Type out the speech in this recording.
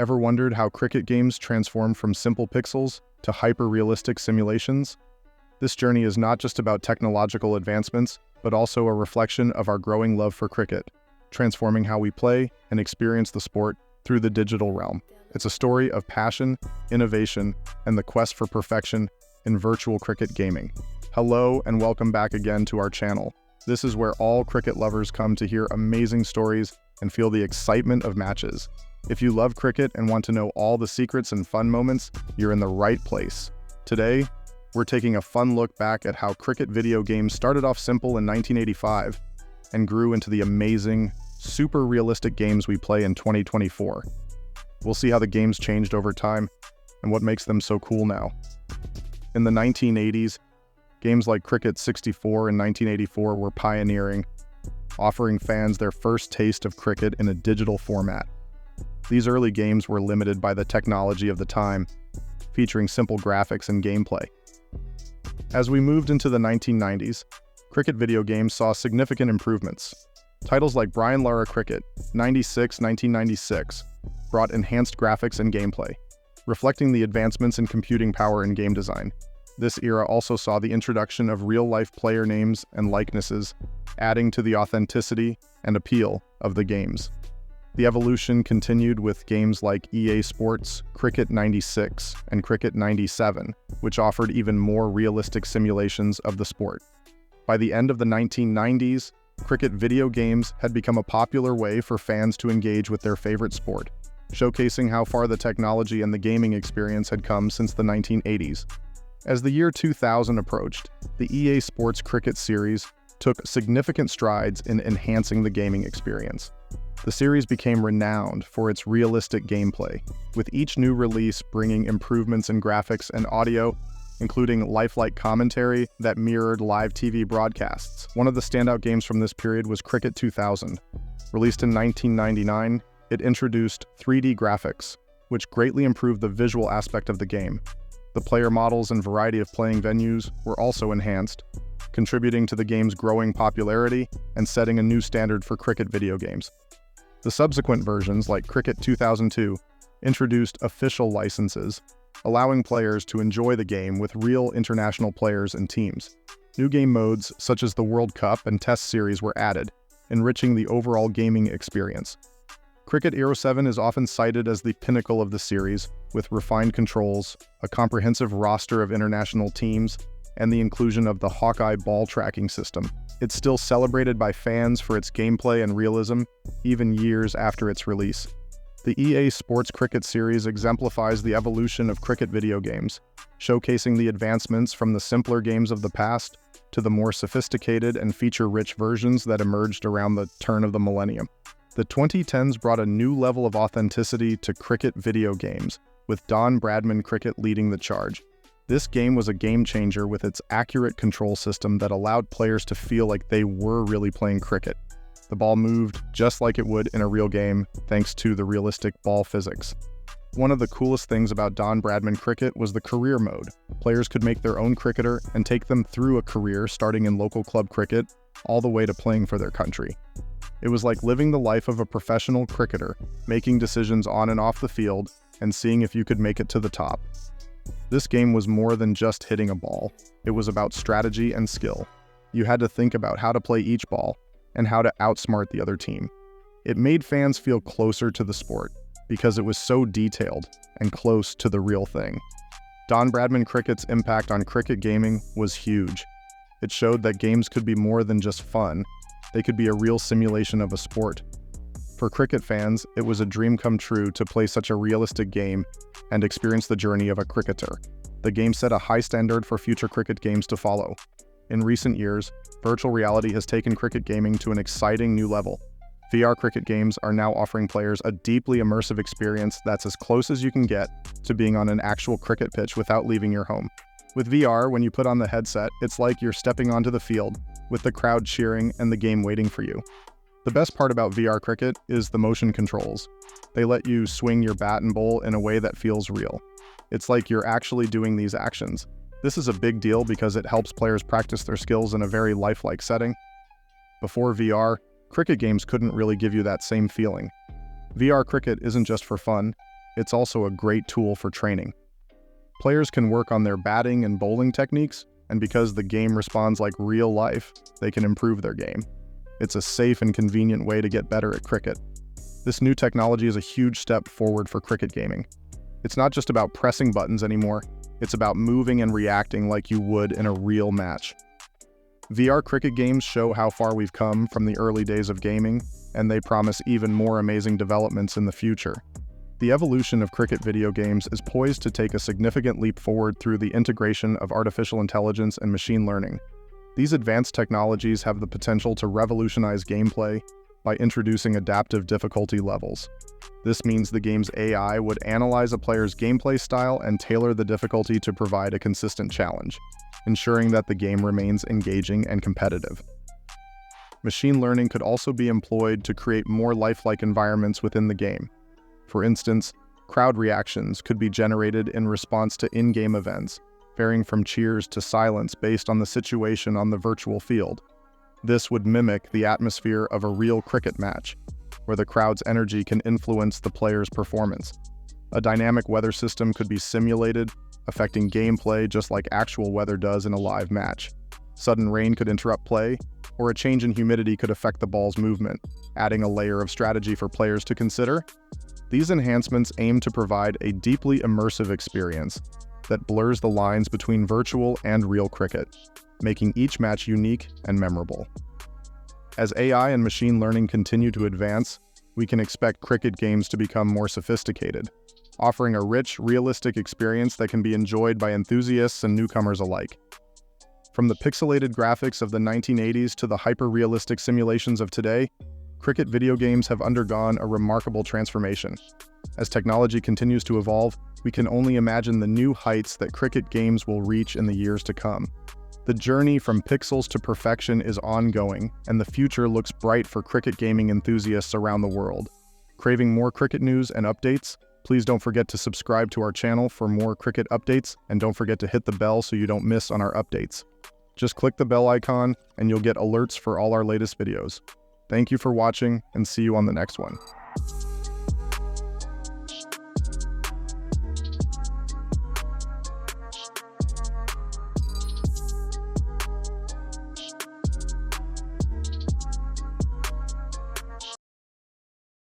Ever wondered how cricket games transform from simple pixels to hyper-realistic simulations? This journey is not just about technological advancements, but also a reflection of our growing love for cricket, transforming how we play and experience the sport through the digital realm. It's a story of passion, innovation, and the quest for perfection in virtual cricket gaming. Hello and welcome back again to our channel. This is where all cricket lovers come to hear amazing stories and feel the excitement of matches. If you love cricket and want to know all the secrets and fun moments, you're in the right place. Today, we're taking a fun look back at how cricket video games started off simple in 1985 and grew into the amazing, super realistic games we play in 2024. We'll see how the games changed over time and what makes them so cool now. In the 1980s, games like Cricket 64 and 1984 were pioneering, offering fans their first taste of cricket in a digital format. These early games were limited by the technology of the time, featuring simple graphics and gameplay. As we moved into the 1990s, cricket video games saw significant improvements. Titles like Brian Lara Cricket 1996 brought enhanced graphics and gameplay, reflecting the advancements in computing power and game design. This era also saw the introduction of real-life player names and likenesses, adding to the authenticity and appeal of the games. The evolution continued with games like EA Sports, Cricket 96, and Cricket 97, which offered even more realistic simulations of the sport. By the end of the 1990s, cricket video games had become a popular way for fans to engage with their favorite sport, showcasing how far the technology and the gaming experience had come since the 1980s. As the year 2000 approached, the EA Sports Cricket series took significant strides in enhancing the gaming experience. The series became renowned for its realistic gameplay, with each new release bringing improvements in graphics and audio, including lifelike commentary that mirrored live TV broadcasts. One of the standout games from this period was Cricket 2000. Released in 1999, it introduced 3D graphics, which greatly improved the visual aspect of the game. The player models and variety of playing venues were also enhanced, contributing to the game's growing popularity and setting a new standard for cricket video games. The subsequent versions, like Cricket 2002, introduced official licenses, allowing players to enjoy the game with real international players and teams. New game modes, such as the World Cup and Test Series, were added, enriching the overall gaming experience. Cricket 07 is often cited as the pinnacle of the series, with refined controls, a comprehensive roster of international teams, and the inclusion of the Hawkeye ball tracking system. It's still celebrated by fans for its gameplay and realism, even years after its release. The EA Sports Cricket series exemplifies the evolution of cricket video games, showcasing the advancements from the simpler games of the past to the more sophisticated and feature-rich versions that emerged around the turn of the millennium. The 2010s brought a new level of authenticity to cricket video games, with Bradman Cricket leading the charge. This game was a game-changer with its accurate control system that allowed players to feel like they were really playing cricket. The ball moved just like it would in a real game, thanks to the realistic ball physics. One of the coolest things about Bradman Cricket was the career mode. Players could make their own cricketer and take them through a career starting in local club cricket, all the way to playing for their country. It was like living the life of a professional cricketer, making decisions on and off the field, and seeing if you could make it to the top. This game was more than just hitting a ball. It was about strategy and skill. You had to think about how to play each ball and how to outsmart the other team. It made fans feel closer to the sport because it was so detailed and close to the real thing. Bradman Cricket's impact on cricket gaming was huge. It showed that games could be more than just fun. They could be a real simulation of a sport. For cricket fans, it was a dream come true to play such a realistic game and experience the journey of a cricketer. The game set a high standard for future cricket games to follow. In recent years, virtual reality has taken cricket gaming to an exciting new level. VR cricket games are now offering players a deeply immersive experience that's as close as you can get to being on an actual cricket pitch without leaving your home. With VR, when you put on the headset, it's like you're stepping onto the field, with the crowd cheering and the game waiting for you. The best part about VR cricket is the motion controls. They let you swing your bat and bowl in a way that feels real. It's like you're actually doing these actions. This is a big deal because it helps players practice their skills in a very lifelike setting. Before VR, cricket games couldn't really give you that same feeling. VR cricket isn't just for fun, it's also a great tool for training. Players can work on their batting and bowling techniques, and because the game responds like real life, they can improve their game. It's a safe and convenient way to get better at cricket. This new technology is a huge step forward for cricket gaming. It's not just about pressing buttons anymore, it's about moving and reacting like you would in a real match. VR cricket games show how far we've come from the early days of gaming, and they promise even more amazing developments in the future. The evolution of cricket video games is poised to take a significant leap forward through the integration of artificial intelligence and machine learning. These advanced technologies have the potential to revolutionize gameplay by introducing adaptive difficulty levels. This means the game's AI would analyze a player's gameplay style and tailor the difficulty to provide a consistent challenge, ensuring that the game remains engaging and competitive. Machine learning could also be employed to create more lifelike environments within the game. For instance, crowd reactions could be generated in response to in-game events, varying from cheers to silence based on the situation on the virtual field. This would mimic the atmosphere of a real cricket match, where the crowd's energy can influence the player's performance. A dynamic weather system could be simulated, affecting gameplay just like actual weather does in a live match. Sudden rain could interrupt play, or a change in humidity could affect the ball's movement, adding a layer of strategy for players to consider. These enhancements aim to provide a deeply immersive experience that blurs the lines between virtual and real cricket, making each match unique and memorable. As AI and machine learning continue to advance, we can expect cricket games to become more sophisticated, offering a rich, realistic experience that can be enjoyed by enthusiasts and newcomers alike. From the pixelated graphics of the 1980s to the hyper-realistic simulations of today, cricket video games have undergone a remarkable transformation. As technology continues to evolve, we can only imagine the new heights that cricket games will reach in the years to come. The journey from pixels to perfection is ongoing, and the future looks bright for cricket gaming enthusiasts around the world. Craving more cricket news and updates? Please don't forget to subscribe to our channel for more cricket updates, and don't forget to hit the bell so you don't miss on our updates. Just click the bell icon, and you'll get alerts for all our latest videos. Thank you for watching, and see you on the next one.